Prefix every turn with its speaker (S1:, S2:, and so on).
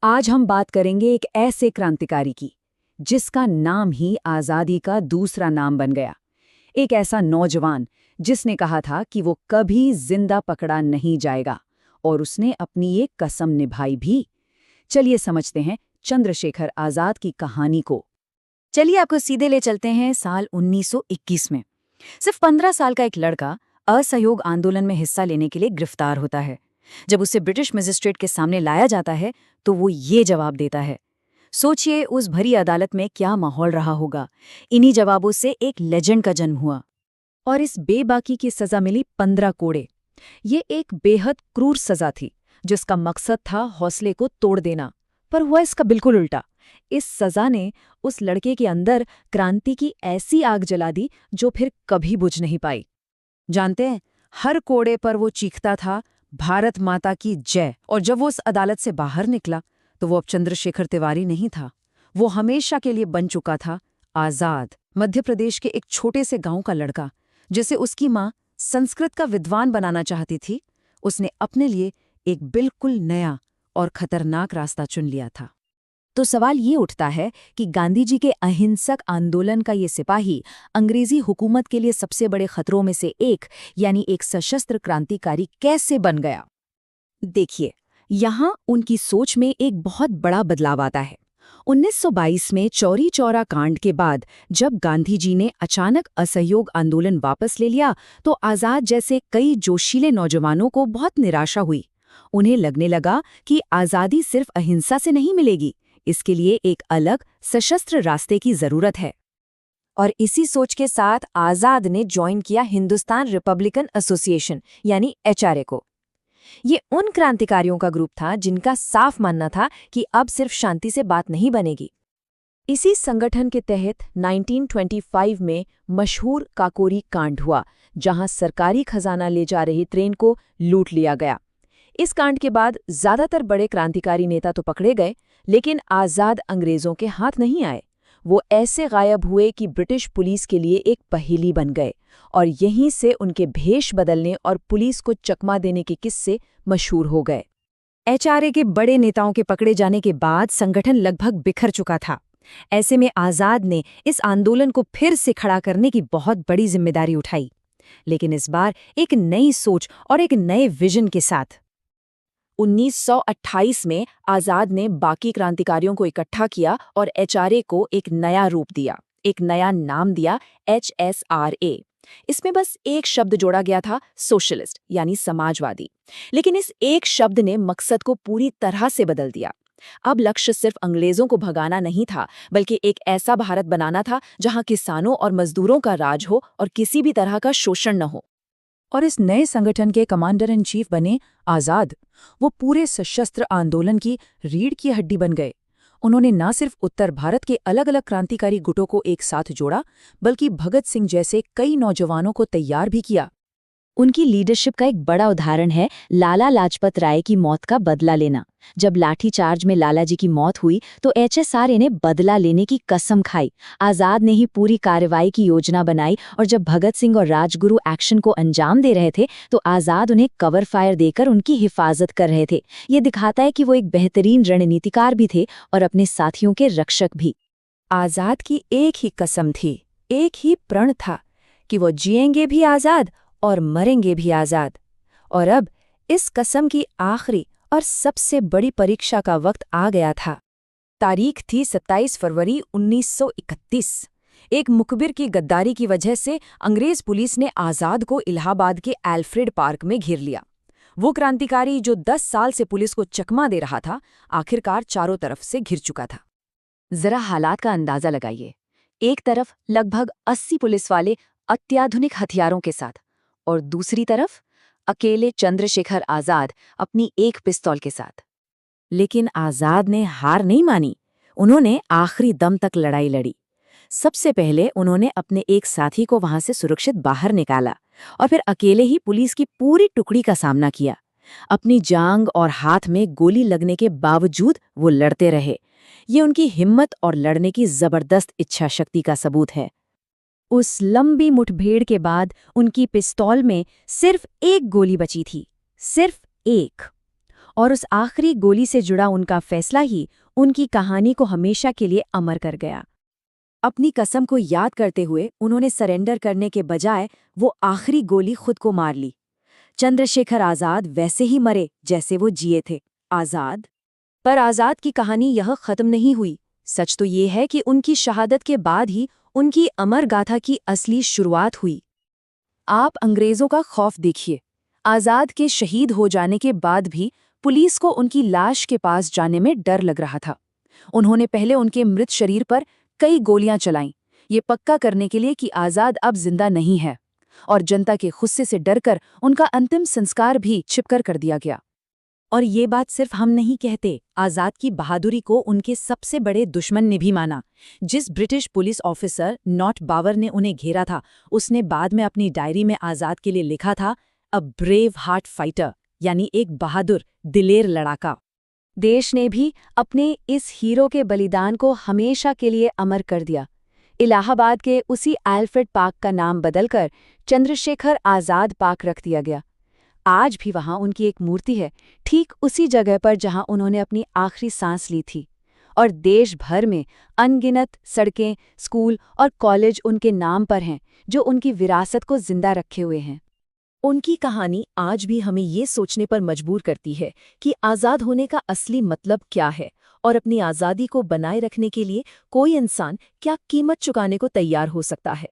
S1: आज हम बात करेंगे एक ऐसे क्रांतिकारी की जिसका नाम ही आज़ादी का दूसरा नाम बन गया। एक ऐसा नौजवान जिसने कहा था कि वो कभी जिंदा पकड़ा नहीं जाएगा, और उसने अपनी एक कसम निभाई भी। चलिए समझते हैं चंद्रशेखर आज़ाद की कहानी को। चलिए आपको सीधे ले चलते हैं साल 1921 में। सिर्फ 15 साल का एक लड़का असहयोग आंदोलन में हिस्सा लेने के लिए गिरफ्तार होता है। जब उसे ब्रिटिश मजिस्ट्रेट के सामने लाया जाता है तो वो ये जवाब देता है। सोचिए उस भरी अदालत में क्या माहौल रहा होगा। इन्हीं जवाबों से एक लेजेंड का जन्म हुआ और इस बेबाकी की सजा मिली 15 कोड़े। ये एक बेहद क्रूर सजा थी जिसका मकसद था हौसले को तोड़ देना, पर हुआ इसका बिल्कुल उल्टा। इस सजा ने उस लड़के के अंदर क्रांति की ऐसी आग जला दी जो फिर कभी बुझ नहीं पाई। जानते हैं, हर कोड़े पर वो चीखता था, भारत माता की जय। और जब वो उस अदालत से बाहर निकला तो वो अब चंद्रशेखर तिवारी नहीं था। वो हमेशा के लिए बन चुका था आजाद, मध्य प्रदेश के एक छोटे से गांव का लड़का जिसे उसकी माँ संस्कृत का विद्वान बनाना चाहती थी। उसने अपने लिए एक बिल्कुल नया और खतरनाक रास्ता चुन लिया था। तो सवाल ये उठता है कि गांधी जी के अहिंसक आंदोलन का ये सिपाही अंग्रेजी हुकूमत के लिए सबसे बड़े खतरों में से एक यानी एक सशस्त्र क्रांतिकारी कैसे बन गया। देखिए, यहाँ उनकी सोच में एक बहुत बड़ा बदलाव आता है। 1922 में चौरी चौरा कांड के बाद जब गांधी जी ने अचानक असहयोग आंदोलन वापस ले लिया तो आजाद जैसे कई जोशीले नौजवानों को बहुत निराशा हुई। उन्हें लगने लगा कि आज़ादी सिर्फ अहिंसा से नहीं मिलेगी, इसके लिए एक अलग सशस्त्र रास्ते की जरूरत है। और इसी सोच के साथ आजाद ने ज्वाइन किया हिंदुस्तान रिपब्लिकन एसोसिएशन यानी एचआरए को। ये उन क्रांतिकारियों का ग्रुप था जिनका साफ मानना था कि अब सिर्फ शांति से बात नहीं बनेगी। इसी संगठन के तहत 1925 में मशहूर काकोरी कांड हुआ, जहां सरकारी खजाना ले जा रही ट्रेन को लूट लिया गया। इस कांड के बाद ज्यादातर बड़े क्रांतिकारी नेता तो पकड़े गए, लेकिन आजाद अंग्रेजों के हाथ नहीं आए। वो ऐसे गायब हुए कि ब्रिटिश पुलिस के लिए एक पहेली बन गए, और यहीं से उनके भेष बदलने और पुलिस को चकमा देने के किस्से मशहूर हो गए। एचआरए के बड़े नेताओं के पकड़े जाने के बाद संगठन लगभग बिखर चुका था। ऐसे में आजाद ने इस आंदोलन को फिर से खड़ा करने की बहुत बड़ी जिम्मेदारी उठाई, लेकिन इस बार एक नई सोच और एक नए विजन के साथ। 1928 में आजाद ने बाकी क्रांतिकारियों को इकट्ठा किया और एचआरए को एक नया रूप दिया, एक नया नाम दिया, एचएसआरए। इसमें बस एक शब्द जोड़ा गया था, सोशलिस्ट यानी समाजवादी। लेकिन इस एक शब्द ने मकसद को पूरी तरह से बदल दिया। अब लक्ष्य सिर्फ अंग्रेजों को भगाना नहीं था, बल्कि एक ऐसा भारत बनाना था जहां किसानों और मजदूरों का राज हो और किसी भी तरह का शोषण न हो। और इस नए संगठन के कमांडर इन चीफ बने आजाद। वो पूरे सशस्त्र आंदोलन की रीढ़ की हड्डी बन गए। उन्होंने न सिर्फ उत्तर भारत के अलग अलग क्रांतिकारी गुटों को एक साथ जोड़ा, बल्कि भगत सिंह जैसे कई नौजवानों को तैयार भी किया। उनकी लीडरशिप का एक बड़ा उदाहरण है लाला लाजपत राय की मौत का बदला लेना। जब लाठीचार्ज में लाला जी की मौत हुई तो एचएसआरए ने बदला लेने की कसम खाई। आजाद ने ही पूरी कार्रवाई की योजना बनाई, और जब भगत सिंह और राजगुरु एक्शन को अंजाम दे रहे थे तो आजाद उन्हें कवर फायर देकर उनकी हिफाजत कर रहे थे। ये दिखाता है कि वो एक बेहतरीन रणनीतिकार भी थे और अपने साथियों के रक्षक भी। आजाद की एक ही कसम थी, एक ही प्रण था कि वो जिएंगे भी आजाद और मरेंगे भी आजाद। और अब इस कसम की आखिरी और सबसे बड़ी परीक्षा का वक्त आ गया था। तारीख थी 27 फरवरी 1931। एक मुखबिर की गद्दारी की वजह से अंग्रेज पुलिस ने आजाद को इलाहाबाद के एल्फ्रेड पार्क में घेर लिया। वो क्रांतिकारी जो 10 साल से पुलिस को चकमा दे रहा था, आखिरकार चारों तरफ से घिर चुका था। जरा हालात का अंदाजा लगाइए। एक तरफ लगभग 80 पुलिस वाले अत्याधुनिक हथियारों के साथ, और दूसरी तरफ अकेले चंद्रशेखर आजाद अपनी एक पिस्तौल के साथ। लेकिन आजाद ने हार नहीं मानी। उन्होंने आखिरी दम तक लड़ाई लड़ी। सबसे पहले उन्होंने अपने एक साथी को वहां से सुरक्षित बाहर निकाला, और फिर अकेले ही पुलिस की पूरी टुकड़ी का सामना किया। अपनी जांग और हाथ में गोली लगने के बावजूद वो लड़ते रहे। ये उनकी हिम्मत और लड़ने की जबरदस्त इच्छा शक्ति का सबूत है। उस लंबी मुठभेड़ के बाद उनकी पिस्तौल में सिर्फ एक गोली बची थी, सिर्फ एक।
S2: और उस आखिरी गोली से जुड़ा उनका फैसला ही उनकी कहानी को हमेशा के लिए अमर कर गया।
S1: अपनी कसम को याद करते हुए उन्होंने सरेंडर करने के बजाय वो आखिरी गोली खुद को मार ली। चंद्रशेखर आजाद वैसे ही मरे जैसे वो जिए थे, आजाद। पर आजाद की कहानी यह खत्म नहीं हुई। सच तो ये है कि उनकी शहादत के बाद ही उनकी अमर गाथा की असली शुरुआत हुई। आप अंग्रेजों का खौफ देखिए। आजाद के शहीद हो जाने के बाद भी पुलिस को उनकी लाश के पास जाने में डर लग रहा था। उन्होंने पहले उनके मृत शरीर पर कई गोलियां चलाईं, ये पक्का करने के लिए कि आजाद अब जिंदा नहीं है, और जनता के गुस्से से डरकर उनका अंतिम संस्कार भी छिपकर कर दिया गया। और ये बात सिर्फ हम नहीं कहते, आजाद की बहादुरी को उनके सबसे बड़े दुश्मन ने भी माना। जिस ब्रिटिश पुलिस ऑफिसर नॉट बावर ने उन्हें घेरा था, उसने बाद में अपनी डायरी में आजाद के लिए लिखा था, अ ब्रेव हार्ट फाइटर, यानी एक बहादुर दिलेर लड़ाका। देश ने भी अपने इस हीरो के बलिदान को हमेशा के लिए अमर कर दिया। इलाहाबाद के उसी एल्फ्रेड पार्क का नाम बदलकर चंद्रशेखर आजाद पार्क रख दिया गया। आज भी वहां उनकी एक मूर्ति है, ठीक उसी जगह पर जहां उन्होंने अपनी आखिरी सांस ली थी। और देश भर में अनगिनत सड़कें, स्कूल और कॉलेज उनके नाम पर हैं, जो उनकी विरासत को जिंदा रखे हुए हैं। उनकी कहानी आज भी हमें ये सोचने पर मजबूर करती है कि आज़ाद होने का असली मतलब क्या है, और अपनी आज़ादी को बनाए रखने के लिए कोई इंसान क्या कीमत चुकाने को तैयार हो सकता है।